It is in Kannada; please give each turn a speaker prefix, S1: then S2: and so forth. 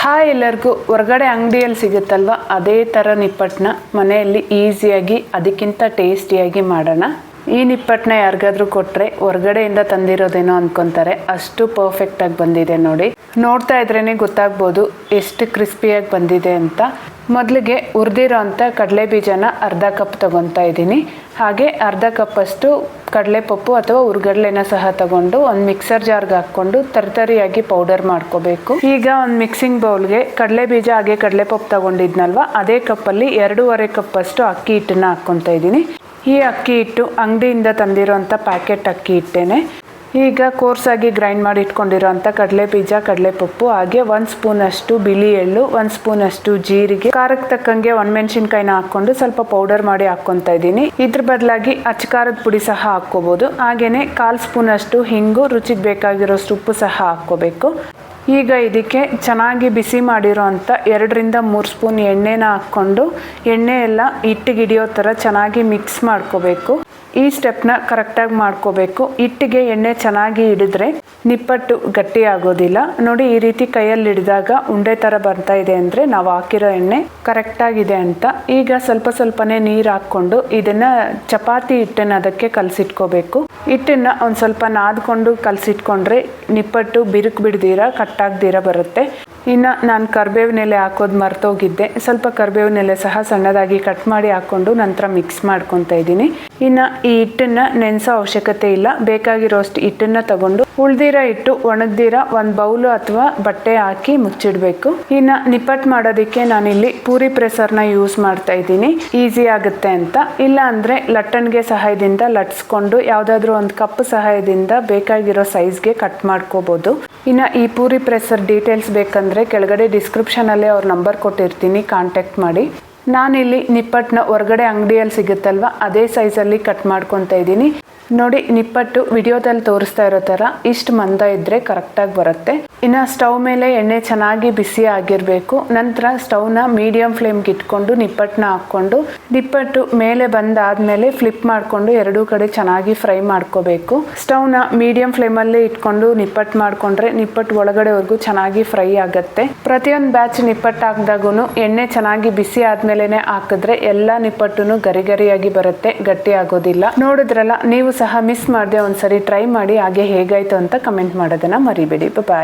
S1: ಹಾಯ್ ಎಲ್ಲರಿಗೂ. ಹೊರಗಡೆ ಅಂಗಡಿಯಲ್ಲಿ ಸಿಗುತ್ತಲ್ವ ಅದೇ ಥರ ನಿಪ್ಪಟ್ಟನ್ನ ಮನೆಯಲ್ಲಿ ಈಸಿಯಾಗಿ ಅದಕ್ಕಿಂತ ಟೇಸ್ಟಿಯಾಗಿ ಮಾಡೋಣ. ಈ ನಿಪ್ಪಟ್ಟನ್ನ ಯಾರಿಗಾದ್ರೂ ಕೊಟ್ಟರೆ ಹೊರಗಡೆಯಿಂದ ತಂದಿರೋದೇನೋ ಅಂದ್ಕೊತಾರೆ, ಅಷ್ಟು ಪರ್ಫೆಕ್ಟಾಗಿ ಬಂದಿದೆ ನೋಡಿ. ನೋಡ್ತಾ ಇದ್ರೇ ಗೊತ್ತಾಗ್ಬೋದು ಎಷ್ಟು ಕ್ರಿಸ್ಪಿಯಾಗಿ ಬಂದಿದೆ ಅಂತ. ಮೊದಲಿಗೆ ಹುರಿದಿರೋ ಅಂಥ ಕಡಲೆ ಬೀಜನ ಅರ್ಧ ಕಪ್ ತೊಗೊತಾ ಇದ್ದೀನಿ. ಹಾಗೆ ಅರ್ಧ ಕಪ್ಪಷ್ಟು ಕಡಲೆಪಪ್ಪು ಅಥವಾ ಹುರ್ಗಡ್ಲೆನ ಸಹ ತಗೊಂಡು ಒಂದು ಮಿಕ್ಸರ್ ಜಾರ್ಗೆ ಹಾಕ್ಕೊಂಡು ತರಿಯಾಗಿ ಪೌಡರ್ ಮಾಡ್ಕೋಬೇಕು. ಈಗ ಒಂದು ಮಿಕ್ಸಿಂಗ್ ಬೌಲ್ಗೆ ಕಡಲೆ ಬೀಜ ಹಾಗೆ ಕಡಲೆಪಪ್ಪು ತಗೊಂಡಿದ್ನಲ್ವ ಅದೇ ಕಪ್ಪಲ್ಲಿ 2.5 ಕಪ್ಪಷ್ಟು ಅಕ್ಕಿ ಹಿಟ್ಟನ್ನು ಹಾಕ್ಕೊತಾ ಇದ್ದೀನಿ. ಈ ಅಕ್ಕಿ ಹಿಟ್ಟು ಅಂಗಡಿಯಿಂದ ತಂದಿರೋಂಥ ಪ್ಯಾಕೆಟ್ ಅಕ್ಕಿ ಹಿಟ್ಟೇನೆ. ಈಗ ಕೋರ್ಸಾಗಿ ಗ್ರೈಂಡ್ ಮಾಡಿ ಇಟ್ಕೊಂಡಿರೋ ಅಂಥ ಕಡಲೆ ಬೀಜ ಕಡಲೆಪಪ್ಪು ಹಾಗೆ 1 ಸ್ಪೂನಷ್ಟು ಬಿಳಿ ಎಳ್ಳು, 1 ಸ್ಪೂನಷ್ಟು ಜೀರಿಗೆ, ಖಾರಕ್ಕೆ ತಕ್ಕಂಗೆ ಒಣಮೆಣಸಿನ್ಕಾಯಿನ ಹಾಕ್ಕೊಂಡು ಸ್ವಲ್ಪ ಪೌಡರ್ ಮಾಡಿ ಹಾಕ್ಕೊತಾ ಇದ್ದೀನಿ. ಇದ್ರ ಬದಲಾಗಿ ಅಚ್ಚಕಾರದ ಪುಡಿ ಸಹ ಹಾಕ್ಕೋಬೋದು. ಹಾಗೆಯೇ 1/4 ಸ್ಪೂನಷ್ಟು ಹಿಂಗು, ರುಚಿಗೆ ಬೇಕಾಗಿರೋಷ್ಟು ಉಪ್ಪು ಸಹ ಹಾಕ್ಕೋಬೇಕು. ಈಗ ಇದಕ್ಕೆ ಚೆನ್ನಾಗಿ ಬಿಸಿ ಮಾಡಿರೋ ಅಂಥ 2 ರಿಂದ 3 ಸ್ಪೂನ್ ಎಣ್ಣೆನ ಹಾಕ್ಕೊಂಡು ಎಣ್ಣೆ ಎಲ್ಲ ಹಿಟ್ಟಿಗೆ ಹಿಡಿಯೋ ಥರ ಚೆನ್ನಾಗಿ ಮಿಕ್ಸ್ ಮಾಡ್ಕೋಬೇಕು. ಈ ಸ್ಟೆಪ್ನ ಕರೆಕ್ಟಾಗಿ ಮಾಡ್ಕೋಬೇಕು. ಹಿಟ್ಟಿಗೆ ಎಣ್ಣೆ ಚೆನ್ನಾಗಿ ಹಿಡಿದ್ರೆ ನಿಪ್ಪಟ್ಟು ಗಟ್ಟಿ ಆಗೋದಿಲ್ಲ ನೋಡಿ. ಈ ರೀತಿ ಕೈಯಲ್ಲಿ ಹಿಡಿದಾಗ ಉಂಡೆ ಥರ ಬರ್ತಾ ಇದೆ ಅಂದರೆ ನಾವು ಹಾಕಿರೋ ಎಣ್ಣೆ ಕರೆಕ್ಟಾಗಿದೆ ಅಂತ. ಈಗ ಸ್ವಲ್ಪನೇ ನೀರು ಹಾಕ್ಕೊಂಡು ಇದನ್ನು ಚಪಾತಿ ಹಿಟ್ಟನ್ನು ಅದಕ್ಕೆ ಕಲಸಿಟ್ಕೋಬೇಕು. ಹಿಟ್ಟನ್ನು ಒಂದು ಸ್ವಲ್ಪ ನಾದ್ಕೊಂಡು ಕಲಸಿಟ್ಕೊಂಡ್ರೆ ನಿಪ್ಪಟ್ಟು ಬಿರುಕು ಬಿಡ್ದಿರ ಕಟ್ಟಾಗ್ದಿರ ಬರುತ್ತೆ. ಇನ್ನು ನಾನು ಕರಿಬೇವಿನ ಎಲೆ ಹಾಕೋದು ಮರ್ತೋಗಿದ್ದೆ. ಸ್ವಲ್ಪ ಕರಿಬೇವಿನ ಎಲೆ ಸಹ ಸಣ್ಣದಾಗಿ ಕಟ್ ಮಾಡಿ ಹಾಕ್ಕೊಂಡು ನಂತರ ಮಿಕ್ಸ್ ಮಾಡ್ಕೊತಾ ಇದ್ದೀನಿ. ಇನ್ನು ಈ ಹಿಟ್ಟನ್ನು ನೆನೆಸೋ ಅವಶ್ಯಕತೆ ಇಲ್ಲ. ಬೇಕಾಗಿರೋಷ್ಟು ಹಿಟ್ಟನ್ನು ತಗೊಂಡು ಉಳ್ದಿರೋ ಹಿಟ್ಟು ಒಣಗ್ದಿರ ಒಂದು ಬೌಲು ಅಥವಾ ಬಟ್ಟೆ ಹಾಕಿ ಮುಚ್ಚಿಡಬೇಕು. ಇನ್ನು ನಿಪ್ಪಟ್ಟು ಮಾಡೋದಕ್ಕೆ ನಾನಿಲ್ಲಿ ಪೂರಿ ಪ್ರೆಸರ್ನ ಯೂಸ್ ಮಾಡ್ತಾ ಇದ್ದೀನಿ, ಈಸಿ ಆಗುತ್ತೆ ಅಂತ. ಇಲ್ಲ ಅಂದರೆ ಲಟ್ಟಣಿಗೆ ಸಹಾಯದಿಂದ ಲಟ್ಸ್ಕೊಂಡು ಯಾವುದಾದ್ರೂ ಒಂದು ಕಪ್ ಸಹಾಯದಿಂದ ಬೇಕಾಗಿರೋ ಸೈಜ್ಗೆ ಕಟ್ ಮಾಡ್ಕೋಬೋದು. ಇನ್ನು ಈ ಪೂರಿ ಪ್ರೆಸರ್ ಡೀಟೇಲ್ಸ್ ಬೇಕಂದರೆ ಕೆಳಗಡೆ ಡಿಸ್ಕ್ರಿಪ್ಷನಲ್ಲಿ ಅವ್ರ ನಂಬರ್ ಕೊಟ್ಟಿರ್ತೀನಿ, ಕಾಂಟ್ಯಾಕ್ಟ್ ಮಾಡಿ. ನಾನಿಲ್ಲಿ ನಿಪ್ಪಟ್ಟನ್ನ ಹೊರಗಡೆ ಅಂಗಡಿಯಲ್ಲಿ ಸಿಗುತ್ತಲ್ವ ಅದೇ ಸೈಜಲ್ಲಿ ಕಟ್ ಮಾಡ್ಕೊತಾ ಇದ್ದೀನಿ ನೋಡಿ. ನಿಪ್ಪಟ್ಟು ವಿಡಿಯೋದಲ್ಲಿ ತೋರಿಸ್ತಾ ಇರೋ ಥರ ಇಷ್ಟು ಮಂದ ಇದ್ದರೆ ಕರೆಕ್ಟಾಗಿ ಬರುತ್ತೆ. ಇನ್ನು ಸ್ಟವ್ ಮೇಲೆ ಎಣ್ಣೆ ಚೆನ್ನಾಗಿ ಬಿಸಿ ಆಗಿರಬೇಕು. ನಂತರ ಸ್ಟವ್ನ ಮೀಡಿಯಂ ಫ್ಲೇಮ್ಗೆ ಇಟ್ಕೊಂಡು ನಿಪ್ಪಟ್ಟನ್ನ ಹಾಕ್ಕೊಂಡು ನಿಪ್ಪಟ್ಟು ಮೇಲೆ ಬಂದಾದಮೇಲೆ ಫ್ಲಿಪ್ ಮಾಡಿಕೊಂಡು ಎರಡೂ ಕಡೆ ಚೆನ್ನಾಗಿ ಫ್ರೈ ಮಾಡ್ಕೋಬೇಕು. ಸ್ಟವ್ನ ಮೀಡಿಯಂ ಫ್ಲೇಮಲ್ಲಿ ಇಟ್ಕೊಂಡು ನಿಪ್ಪಟ್ಟು ಮಾಡಿಕೊಂಡ್ರೆ ನಿಪ್ಪಟ್ಟು ಒಳಗಡೆವರೆಗೂ ಚೆನ್ನಾಗಿ ಫ್ರೈ ಆಗುತ್ತೆ. ಪ್ರತಿಯೊಂದು ಬ್ಯಾಚ್ ನಿಪ್ಪಟ್ಟು ಹಾಕಿದಾಗೂ ಎಣ್ಣೆ ಚೆನ್ನಾಗಿ ಬಿಸಿ ಆದಮೇಲೆ ಹಾಕಿದ್ರೆ ಎಲ್ಲ ನಿಪ್ಪಟ್ಟು ಗರಿಗರಿಯಾಗಿ ಬರುತ್ತೆ, ಗಟ್ಟಿ ಆಗೋದಿಲ್ಲ. ನೋಡಿದ್ರಲ್ಲ, ನೀವು ಸಹ ಮಿಸ್ ಮಾಡದೆ ಒಂದ್ಸರಿ ಟ್ರೈ ಮಾಡಿ. ಹಾಗೆ ಹೇಗಾಯ್ತು ಅಂತ ಕಮೆಂಟ್ ಮಾಡೋದನ್ನ ಮರಿಬೇಡಿ. ಬಾಯ್.